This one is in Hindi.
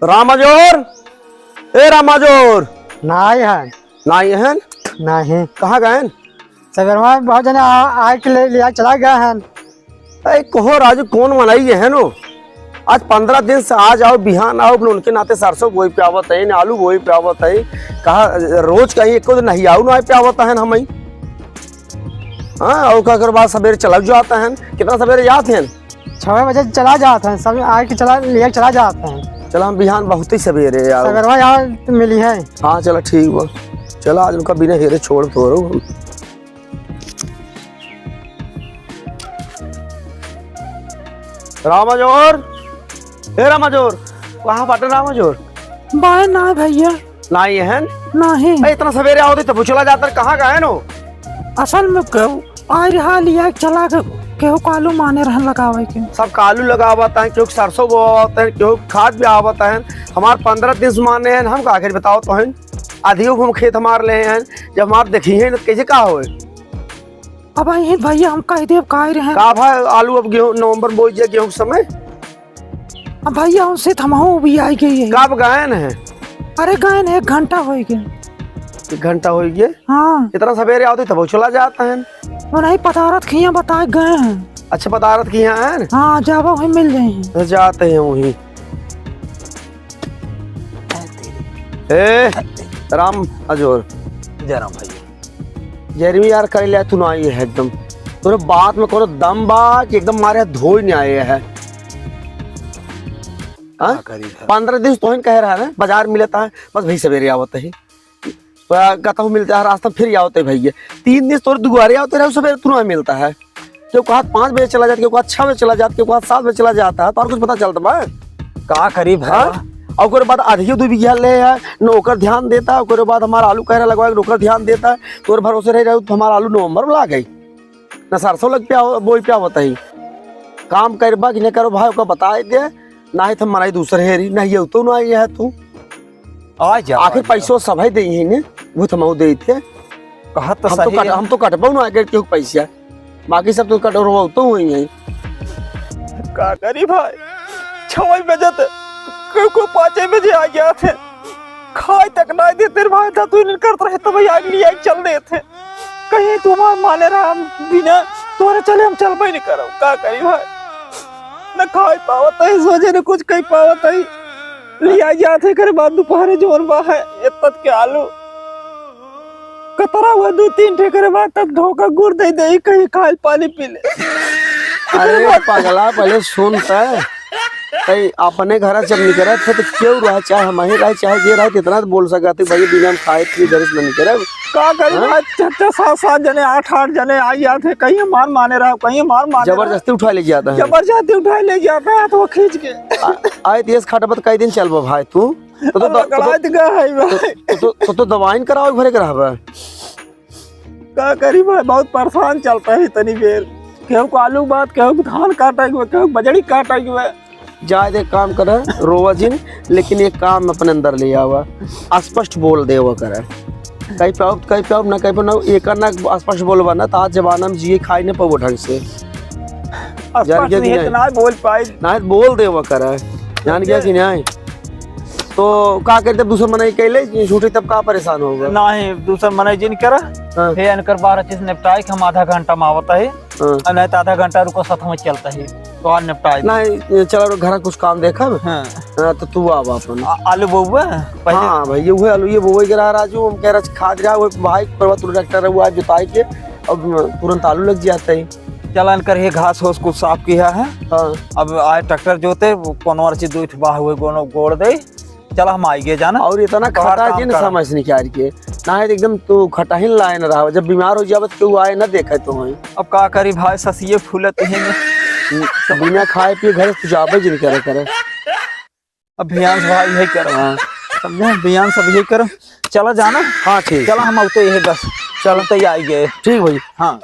रामाजोर, ए रामाजोर। नहीं है। नहीं है? नहीं। कहाँ गए? सवेरवा बहुत जने आए के लिया चला गया है। अरे कहो राजू, कौन मनाई है नो? आज 15 दिन से आ जाओ, बिहान आओ, उनके नाते सरसों बोई पे आवत है, आलू बोई पे आवत है। कहा रोज कहीं एक दिन नहीं आऊ ना पे आवत है हम। हाँ, और का बाद सवेरे चला जाता है। कितना सवेरे जाते हैं? 6 बजे चला जाते हैं, सब आए के चला लिया चला जाते हैं। चला हम बिहान बहुत ही सवेरे यार। सवेरवा यहाँ मिली है। हाँ चला ठीक बा। चला आज उनका बिना हेरे छोड़ दो हम। रामाजोर, हे रामाजोर, कहाँ बाटे रामाजोर? बाय ना भैया। नहीं है? नहीं। इतना सवेरे आओ तब चला जाता, कहाँ गए नो? असल में कहूँ आज रहा लिया चला केहू कालू माने रहन लगावे के। सब कालू लगावता है, क्योंकि सरसों बोआवता है, क्योंकि खाद भी आवता है। हमारे 15 दिन माने हैं, हम का बताओ तो हैं। आधियों हम खेत हमार ले हैं, जब हमार देखी है तो कैसे का होए? अब आई भैया हम कह देव कह रहे हैं का भाई आलू अब गेहूं नवंबर बोई जे गेहूं समय। अब भैया उनसे थमाओ भी आई गई है। कब गायन है? अरे गायन 1 घंटा हो गया। 1 घंटा हो गया? हाँ। इतना सवेरे आओ तब चला जाता है। वो नहीं पतारत खिया बताए गए हैं। अच्छा पतारत की यहाँ है? हाँ जावा वही मिल रहे हैं। तो जाते हैं वहीं। ए राम अजोर, जय राम भैया। जरमी यार कर लिया तू ना आई है एकदम। तोरे बात में कोनो दम बा कि एकदम मारे धोई नहीं आए है। 15 दिन तो कह रहा है बाजार मिलता है, बस भाई सवेरे आवत है। कहता हूँ मिलता है रास्ता फिर आवते भैया। 3 दिन तोरे दुआरे आवते रहे, सवेरे तू ना मिलता है। क्यों कहा 5 बजे चला जाता, क्यों कहा 6 बजे चला जाता, क्यों कहा 7 बजे चला जाता है। तो और कुछ पता चलता मैं का करीब है। और उसके बाद आधियो 2 बीघा ले है, नौकर ध्यान देता है। उसके बाद हमारा आलू कहरा लगवाए, नौकर ध्यान देता है। तोर भरोसे रह जाओ तो हमारा आलू नवंबर में ला गई ना, सरसों लग पे बोई पे बताई। काम करबा कि नहीं करो भाई का बताए दे, ना ही तुम मनाई दूसरे हेरी नहीं तो ना आई है तू। आखिर पैसों सब दे ने वो थमाऊ दे थे। हम तो कटबो ना आगे क्यों पैसा, बाकी सब तो कटो तो हुई है। का करी भाई 6 बजे को 5 बजे आ गया थे, खाए तक ना देते भाई था। तू करते रहे तो भाई आग लिया चल रहे थे। कहीं तुम्हारा माने रहा हम बिना तोरे चले हम चल पाई नहीं करो। का करी भाई न खाए पावत है, सोचे न कुछ कहीं पावत है। लिया जाते करे बाद दोपहर जोर बा है इतना के आलू कतरा हुआ 2-3 ठेकरे बाद तब ढोका गुड़ दे दे कहीं खाए पानी पी ले। अरे पागला पहले सुनता है कहीं अपने घर जब निकल थे तो क्यों रहा, चाहे हमारे रहे चाहे जे रहे इतना तो बोल सकते भाई बिना खाए थी गरीब नहीं करे। का करी 6-7 जने 8-8 जने आई जाते, कहीं मार माने रहा, कहीं मार माने जबरदस्ती उठा ले जाता है। जबरदस्ती उठा ले जाता है तो वो खींच के आए तेज खटबत कई दिन चलबो भाई तू तो दवाई कराओ भरे करावे। का करी भाई बहुत परेशान चलता है इतनी देर। केहू को आलू बात, केहू को धान काटे, केहू बजड़ी काटे। जाए काम करे रोवा जिन, लेकिन ये काम अपने अंदर ले आवा, स्पष्ट बोल दे वो करे। कहीं पे ना कहीं पे ना एक ना स्पष्ट बोलवा ना, तो आज जमाना में जिए खाई नहीं पाओ ढंग से। ना बोल पाए ना बोल दे वो करे, जान गया कि नहीं। तो का करते दूसरा मनाई कैले छूटे तब का परेशान होगा। नहीं दूसरा मनाई जिन करा हे अनकर 12 चीज निपटाए हम आधा घंटा में आवता है। नहीं तो आधा घंटा रुको साथ में चलता है तो और निपटाए नहीं। चलो घर कुछ काम देखा। हाँ। तो तू आवा अपन आलू बोबा। हाँ भैया वो आलू ये बोई गिरा राजू, हम कह रहा खाद रहा वो भाई पर ट्रैक्टर है वो आज जोताई के अब तुरंत आलू लग जाता है। चलन कर ये घास होस कुछ साफ किया है। हाँ। अब आए ट्रैक्टर जोते कोनो चीज 2 बाह हुए गोड़ दे चला हम आई गए जाना। और इतना खटा जी ना समझ नहीं क्या के ना है एकदम तो खटा ही लाए ना रहा, जब बीमार हो जाए तो आए ना देखे तो वही। अब का करी भाई ससिए फूलत हैं बिना खाए पिए घर से जाबे जी करे करे। अभियान भाई यही करो समझे, अभियान सब यही करो। चला जाना। हाँ ठीक, चला हम आते यही बस। चलो तो आई गए। ठीक भाई। हाँ।